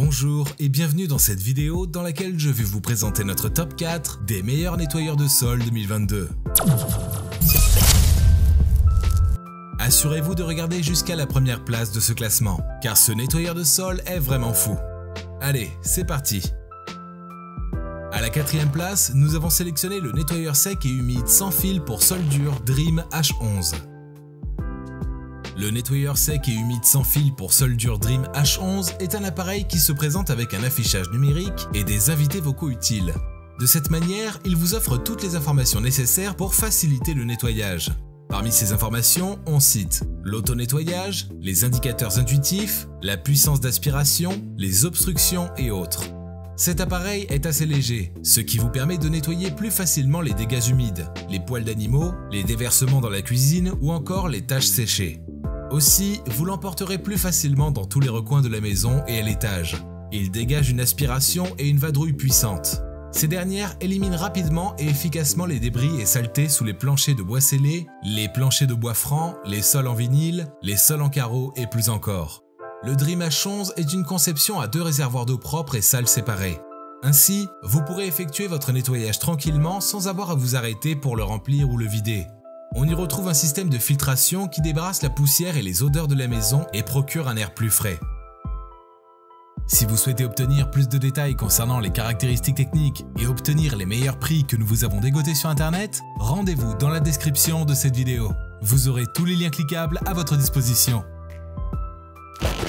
Bonjour et bienvenue dans cette vidéo dans laquelle je vais vous présenter notre top 4 des meilleurs nettoyeurs de sol 2022. Assurez-vous de regarder jusqu'à la première place de ce classement, car ce nettoyeur de sol est vraiment fou. Allez, c'est parti! À la quatrième place, nous avons sélectionné le nettoyeur sec et humide sans fil pour sol dur Dream H11. Le nettoyeur sec et humide sans fil pour sol dur Dream H11 est un appareil qui se présente avec un affichage numérique et des invités vocaux utiles. De cette manière, il vous offre toutes les informations nécessaires pour faciliter le nettoyage. Parmi ces informations, on cite l'auto-nettoyage, les indicateurs intuitifs, la puissance d'aspiration, les obstructions et autres. Cet appareil est assez léger, ce qui vous permet de nettoyer plus facilement les dégâts humides, les poils d'animaux, les déversements dans la cuisine ou encore les taches séchées. Aussi, vous l'emporterez plus facilement dans tous les recoins de la maison et à l'étage. Il dégage une aspiration et une vadrouille puissante. Ces dernières éliminent rapidement et efficacement les débris et saletés sous les planchers de bois scellé, les planchers de bois franc, les sols en vinyle, les sols en carreau et plus encore. Le Dream H11 est une conception à 2 réservoirs d'eau propre et sale séparés. Ainsi, vous pourrez effectuer votre nettoyage tranquillement sans avoir à vous arrêter pour le remplir ou le vider. On y retrouve un système de filtration qui débarrasse la poussière et les odeurs de la maison et procure un air plus frais. Si vous souhaitez obtenir plus de détails concernant les caractéristiques techniques et obtenir les meilleurs prix que nous vous avons dégotés sur internet, rendez-vous dans la description de cette vidéo. Vous aurez tous les liens cliquables à votre disposition.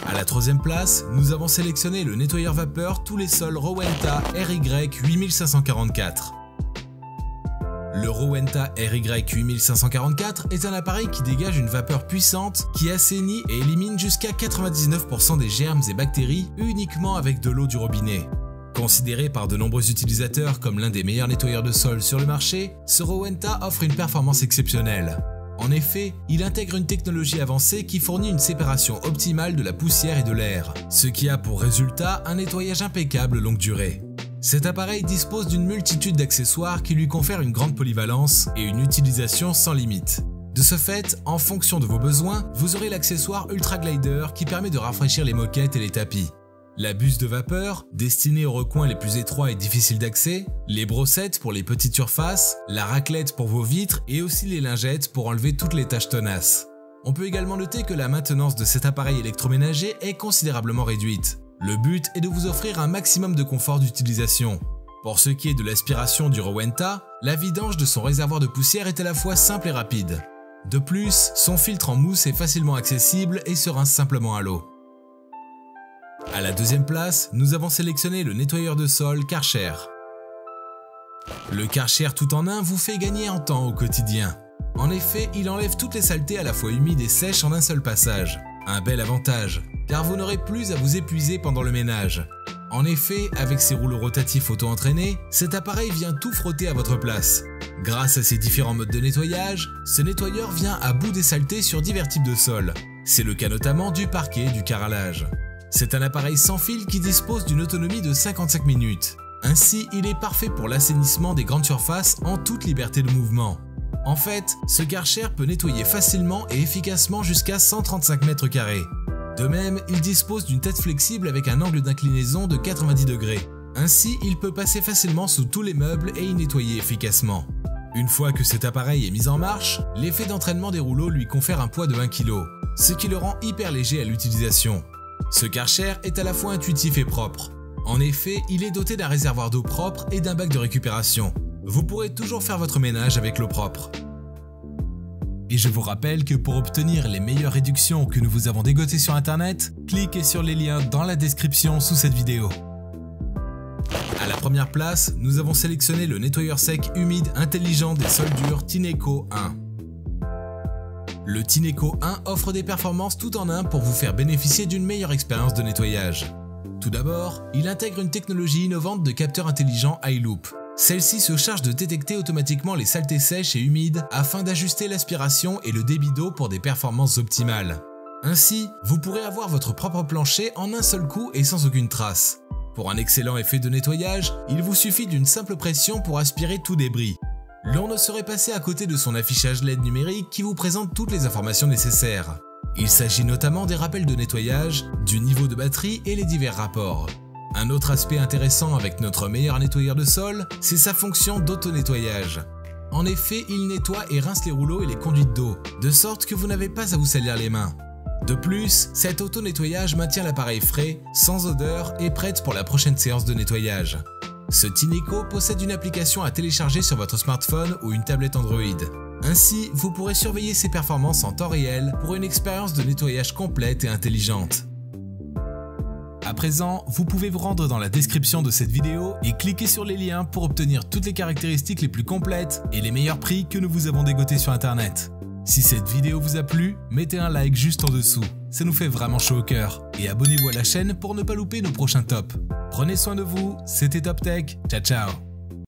À la troisième place, nous avons sélectionné le nettoyeur vapeur tous les sols Rowenta RY8544. Le Rowenta RY8544 est un appareil qui dégage une vapeur puissante qui assainit et élimine jusqu'à 99% des germes et bactéries uniquement avec de l'eau du robinet. Considéré par de nombreux utilisateurs comme l'un des meilleurs nettoyeurs de sol sur le marché, ce Rowenta offre une performance exceptionnelle. En effet, il intègre une technologie avancée qui fournit une séparation optimale de la poussière et de l'air, ce qui a pour résultat un nettoyage impeccable longue durée. Cet appareil dispose d'une multitude d'accessoires qui lui confèrent une grande polyvalence et une utilisation sans limite. De ce fait, en fonction de vos besoins, vous aurez l'accessoire Ultra Glider qui permet de rafraîchir les moquettes et les tapis, la buse de vapeur, destinée aux recoins les plus étroits et difficiles d'accès, les brossettes pour les petites surfaces, la raclette pour vos vitres et aussi les lingettes pour enlever toutes les taches tenaces. On peut également noter que la maintenance de cet appareil électroménager est considérablement réduite. Le but est de vous offrir un maximum de confort d'utilisation. Pour ce qui est de l'aspiration du Rowenta, la vidange de son réservoir de poussière est à la fois simple et rapide. De plus, son filtre en mousse est facilement accessible et se rince simplement à l'eau. À la deuxième place, nous avons sélectionné le nettoyeur de sol Karcher. Le Karcher tout en un vous fait gagner en temps au quotidien. En effet, il enlève toutes les saletés à la fois humides et sèches en un seul passage. Un bel avantage, car vous n'aurez plus à vous épuiser pendant le ménage. En effet, avec ses rouleaux rotatifs auto-entraînés, cet appareil vient tout frotter à votre place. Grâce à ses différents modes de nettoyage, ce nettoyeur vient à bout des saletés sur divers types de sols. C'est le cas notamment du parquet et du carrelage. C'est un appareil sans fil qui dispose d'une autonomie de 55 minutes. Ainsi, il est parfait pour l'assainissement des grandes surfaces en toute liberté de mouvement. En fait, ce Karcher peut nettoyer facilement et efficacement jusqu'à 135 mètres carrés. De même, il dispose d'une tête flexible avec un angle d'inclinaison de 90 degrés. Ainsi, il peut passer facilement sous tous les meubles et y nettoyer efficacement. Une fois que cet appareil est mis en marche, l'effet d'entraînement des rouleaux lui confère un poids de 1 kg, ce qui le rend hyper léger à l'utilisation. Ce Karcher est à la fois intuitif et propre. En effet, il est doté d'un réservoir d'eau propre et d'un bac de récupération. Vous pourrez toujours faire votre ménage avec l'eau propre. Et je vous rappelle que pour obtenir les meilleures réductions que nous vous avons dégotées sur internet, cliquez sur les liens dans la description sous cette vidéo. À la première place, nous avons sélectionné le nettoyeur sec humide intelligent des sols durs Tineco 1. Le Tineco 1 offre des performances tout en un pour vous faire bénéficier d'une meilleure expérience de nettoyage. Tout d'abord, il intègre une technologie innovante de capteur intelligent iLoop. Celle-ci se charge de détecter automatiquement les saletés sèches et humides afin d'ajuster l'aspiration et le débit d'eau pour des performances optimales. Ainsi, vous pourrez avoir votre propre plancher en un seul coup et sans aucune trace. Pour un excellent effet de nettoyage, il vous suffit d'une simple pression pour aspirer tout débris. L'on ne saurait passer à côté de son affichage LED numérique qui vous présente toutes les informations nécessaires. Il s'agit notamment des rappels de nettoyage, du niveau de batterie et les divers rapports. Un autre aspect intéressant avec notre meilleur nettoyeur de sol, c'est sa fonction d'auto-nettoyage. En effet, il nettoie et rince les rouleaux et les conduites d'eau, de sorte que vous n'avez pas à vous salir les mains. De plus, cet auto-nettoyage maintient l'appareil frais, sans odeur et prête pour la prochaine séance de nettoyage. Ce Tineco possède une application à télécharger sur votre smartphone ou une tablette Android. Ainsi, vous pourrez surveiller ses performances en temps réel pour une expérience de nettoyage complète et intelligente. À présent, vous pouvez vous rendre dans la description de cette vidéo et cliquer sur les liens pour obtenir toutes les caractéristiques les plus complètes et les meilleurs prix que nous vous avons dégotés sur internet. Si cette vidéo vous a plu, mettez un like juste en dessous, ça nous fait vraiment chaud au cœur. Et abonnez-vous à la chaîne pour ne pas louper nos prochains tops. Prenez soin de vous, c'était Top Tech, ciao ciao.